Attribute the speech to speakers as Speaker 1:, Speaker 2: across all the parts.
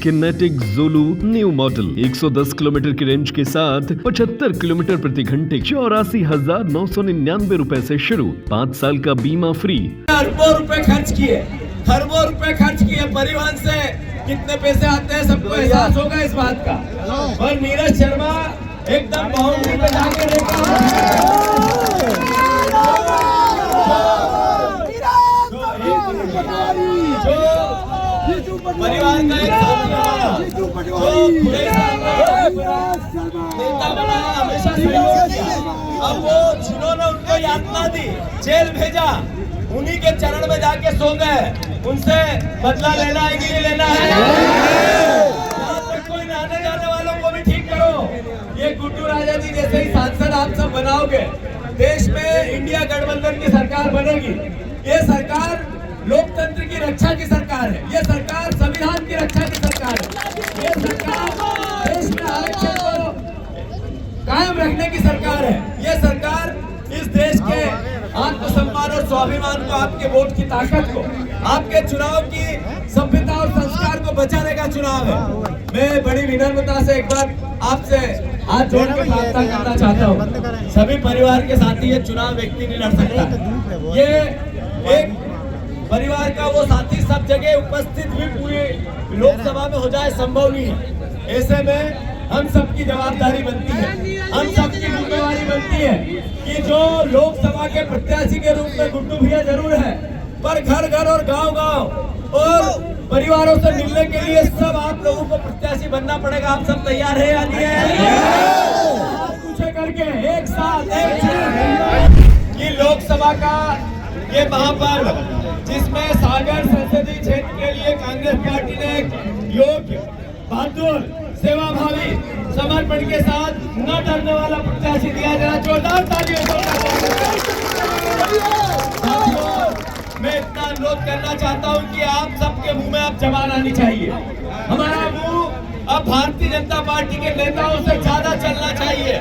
Speaker 1: Kinetic ज़ोलू new model 110 kilometre की range के साथ 75 किलोमीटर प्रति घंटे 84,999 रुपए से शुरू, 5 साल का बीमा फ्री।
Speaker 2: अरबों रुपए खर्च किए परिवहन से कितने पैसे आते हैं सबको एहसास होगा इस बात का। और नीरज शर्मा एकदम बाउंड्री पे जाके परिवार का एक नेता बना, हमेशा सहयोग किया। अब वो जिन्होंने उनको यातना दी, जेल भेजा, उन्हीं के चरण में जाके सो गए। उनसे बदला लेना है कि नहीं लेना है? कोई आने जाने वालों को भी ठीक करो। ये गुड्डू राजा जी जैसे ही सांसद आप सब बनाओगे, देश में इंडिया गठबंधन की सरकार बनेगी। ये सरकार लोकतंत्र की रक्षा की सरकार है। ये सरकार संविधान की रक्षा की सरकार है। ये सरकार देश में आरक्षण को कायम रखने की सरकार है। ये सरकार इस देश के आत्मसम्मान और स्वाभिमान को, आपके वोट की ताकत को, आपके चुनाव की सभ्यता और संस्कार को बचाने का चुनाव है। मैं बड़ी विनम्रता से एक बार आपसे हाथ जोड़ के प्रार्थना करना चाहता हूँ। सभी परिवार के साथ ही ये चुनाव व्यक्ति नहीं लड़ सकता। ये एक परिवार का वो साथी सब जगह उपस्थित भी पूरी लोकसभा में हो जाए संभव नहीं है। ऐसे में हम सबकी जवाबदारी बनती है, हम सबकी जिम्मेवारी बनती है कि जो लोकसभा के प्रत्याशी के रूप में गुड्डू भैया जरूर है, पर घर घर और गांव गांव और परिवारों से मिलने के लिए सब आप लोगों को प्रत्याशी बनना पड़ेगा। आप सब तैयार है या नहीं है? पूछे करके एक साथ कि लोकसभा का ये महापर्व, जिसमें सागर संसदीय क्षेत्र के लिए कांग्रेस पार्टी ने एक योग्य, बहादुर, सेवाभावी, समर्पण के साथ न डरने वाला प्रत्याशी दिया जाए। जोरदार तालियों से मैं इतना अनुरोध करना चाहता हूं कि आप सबके मुंह में अब जबान आनी चाहिए। हमारा मुंह अब भारतीय जनता पार्टी के नेताओं से ज्यादा चलना चाहिए।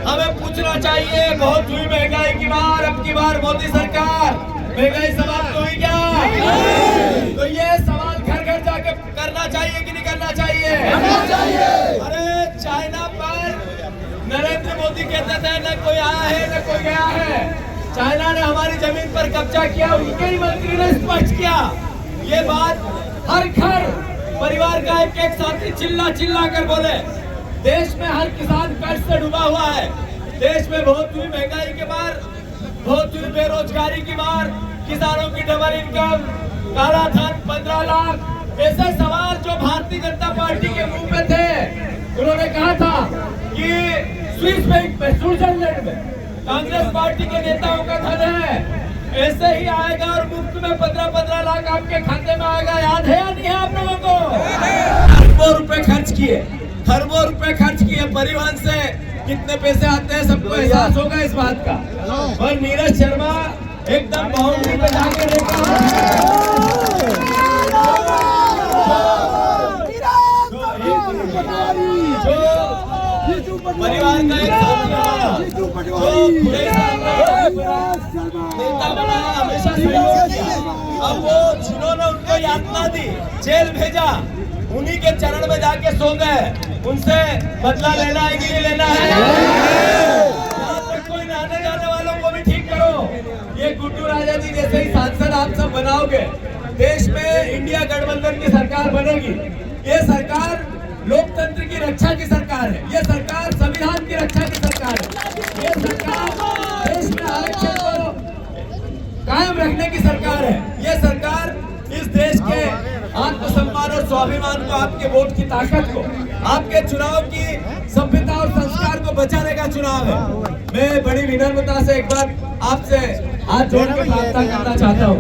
Speaker 2: हमें पूछना चाहिए, बहुत हुई महंगाई की बार, अब की बार मोदी सरकार, महंगाई समाप्त हुई क्या? तो ये सवाल घर घर जाके करना चाहिए कि नहीं करना चाहिए? अरे चाइना पर नरेंद्र मोदी कहते थे न कोई आया है न कोई गया है। चाइना ने हमारी जमीन पर कब्जा किया, उनके ही मंत्री ने स्पष्ट किया। ये बात हर घर परिवार का एक एक साथी चिल्ला चिल्ला कर बोले। देश में हर किसान कर्ज से डूबा हुआ है। देश में बहुत हुई महंगाई के मार, बहुत हुई बेरोजगारी की मार, किसानों की डबल इनकम, काला धन 15 लाख, ऐसे सवाल जो भारतीय जनता पार्टी के मुंह में थे। उन्होंने कहा था कि स्विस बैंक में, स्विट्जरलैंड में कांग्रेस पार्टी के नेताओं का धन है, ऐसे ही आएगा और मुफ्त में 15-15 लाख आपके खाते में आएगा। याद है या नहीं है आप लोगों को? अरबों रुपए खर्च किए परिवहन से कितने पैसे आते हैं सबको एहसास होगा इस बात का। और नीरज शर्मा एकदम बाउंड्री पे जाके परिवार का एक नेता बना, हमेशा सहयोग किया। अब वो जिन्होंने उनको यातना दी, जेल भेजा, उन्हीं के चरण में जाके सो गए। उनसे बदला लेना है कि नहीं लेना है? कोई आने जाने वालों को भी ठीक करो। ये गुड्डू राजा जी जैसे ही सांसद आप सब बनाओगे, देश में इंडिया गठबंधन की सरकार बनेगी। ये सरकार लोकतंत्र की रक्षा की सरकार है। ये सरकार संविधान की रक्षा की सरकार है। ये सरकार देश में आरक्षण को कायम रखने की सरकार है। ये सरकार इस देश के आत्मसम्मान और स्वाभिमान को, आपके वोट की ताकत को, आपके चुनाव की सभ्यता और संस्कार को बचाने का चुनाव है। मैं बड़ी विनम्रता से एक बार आपसे हाथ जोड़ के प्रार्थना करना चाहता हूँ।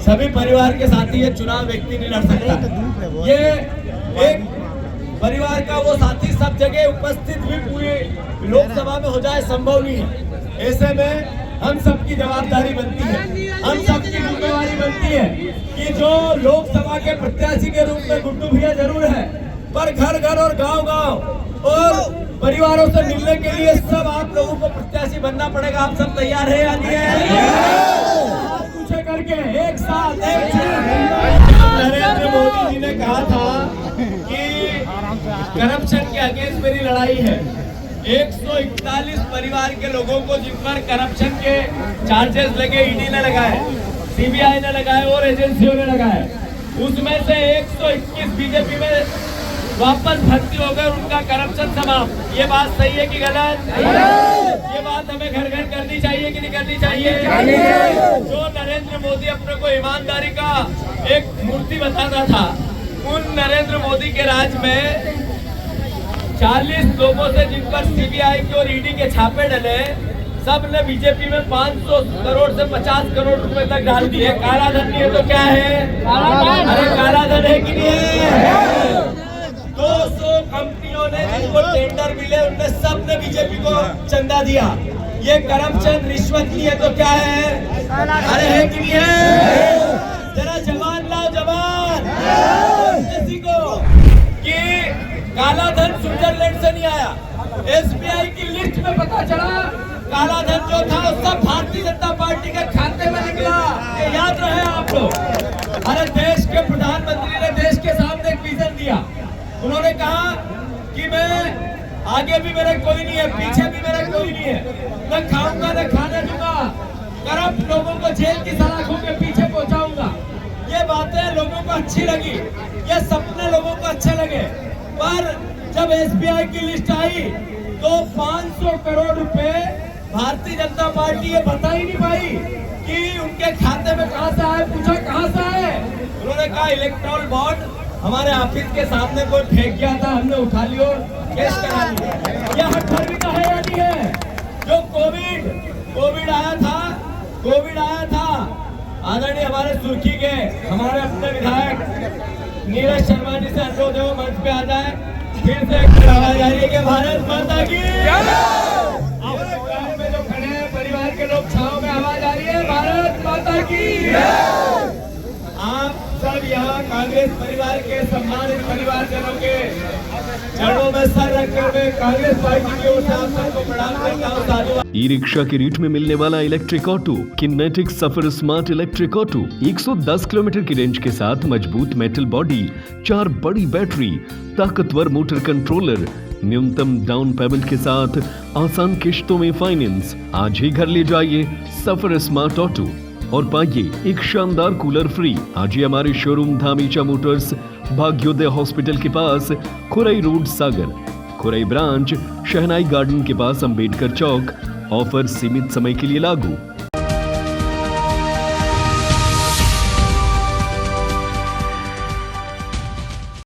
Speaker 2: सभी परिवार के साथ ही ये चुनाव व्यक्ति नहीं लड़ सकता। ये एक परिवार का वो साथी सब जगह उपस्थित भी पूरी लोकसभा में हो जाए संभव नहीं है। ऐसे में हम सबकी जवाबदारी बनती है, हम सबकी जिम्मेवारी बनती है कि जो लोकसभा के प्रत्याशी के रूप में गुड्डू भैया जरूर है, पर घर घर और गांव गांव और परिवारों से मिलने के लिए सब आप लोगों को प्रत्याशी बनना पड़ेगा। आप सब तैयार है या नहीं है? पूछे करके एक साथ नरेंद्र मोदी जी ने कहा था कि करप्शन के अगेंस्ट मेरी लड़ाई है। 141 परिवार के लोगों को जिन पर करप्शन के चार्जेस लगे, ईडी ने लगाए, सीबीआई ने लगाए और एजेंसियों ने लगाए, उसमें से 121 बीजेपी में वापस भर्ती हो गए, उनका करप्शन समाप्त। ये बात सही है कि गलत? ये बात हमें घर घर करनी चाहिए कि नहीं करनी चाहिए? जो नरेंद्र मोदी अपने को ईमानदारी का एक मूर्ति बताता था, उन नरेंद्र मोदी के राज में 40 लोगों से जिन पर सीबीआई की और ईडी के छापे डले, सब ने बीजेपी में 500 करोड़ से 50 करोड़ रुपए तक डाल दिए। काला धन नहीं है तो क्या है? अरे काला धन है कि नहीं है? 200 कंपनियों ने जिनको टेंडर मिले, उनने सब ने बीजेपी को चंदा दिया। ये करप्शन रिश्वत नहीं है तो क्या है? अरे है कि नहीं है? जरा जवान लाओ, जवान किसी को कि काला धन स्विट्जरलैंड से नहीं आया। एसबीआई की लिस्ट में पता चला काला धन जो था सब भारतीय जनता पार्टी के खाते में निकला। ये याद रहे आप लोग। अरे देश के प्रधानमंत्री ने देश के सामने एक विजन दिया। उन्होंने कहा कि मैं आगे भी मेरा कोई नहीं है, पीछे भी मेरा कोई नहीं है, मैं खाऊंगा न खाने दूंगा, करप्ट लोगों को जेल की सलाखों के पीछे पहुंचाऊंगा। ये बातें लोगों को अच्छी लगी, ये सपने लोगों को अच्छे लगे। पर जब एसबीआई की लिस्ट आई तो 500 करोड़ रुपए भारतीय जनता पार्टी ये बता ही नहीं पाई कि उनके खाते में कहां से आए। पूछा कहां से आए, उन्होंने कहा इलेक्ट्रॉल बॉन्ड हमारे ऑफिस के सामने कोई फेंक गया था, हमने उठा लिया और केस करा लिया। यह हटफर्मी का है या नहीं है? जो कोविड आया था, आदरणीय हमारे सुर्खी के हमारे अपने विधायक नीरज शर्मा जी से अनुरोध है वो मंच पे आ जाए। फिर से एक आवाज आ रही है कि भारत माता की में जो खड़े हैं परिवार के लोग, छाव में आवाज आ रही है भारत माता की। आप सब यहाँ कांग्रेस परिवार के सम्मानित परिवारजनों के चरणों में सर रखकर मैं कांग्रेस पार्टी की ओर से आप सबको प्रणाम करता हूँ। साधु।
Speaker 1: ई रिक्शा के रेट में मिलने वाला इलेक्ट्रिक ऑटो किनेटिक सफर स्मार्ट इलेक्ट्रिक ऑटो 110 किलोमीटर की रेंज के साथ मजबूत मेटल बॉडी, 4 बड़ी बैटरी, ताकतवर मोटर कंट्रोलर, न्यूनतम डाउन पेमेंट के साथ आसान किश्तों में फाइनेंस। आज ही घर ले जाइए सफर स्मार्ट ऑटो और पाइए एक शानदार कूलर फ्री। आज ही हमारे शोरूम धामीचा मोटर्स, भाग्योदय हॉस्पिटल के पास, खुरई रोड, सागर, खुरई ब्रांच, शहनाई गार्डन के पास, अंबेडकर चौक। ऑफर सीमित समय के लिए लागू।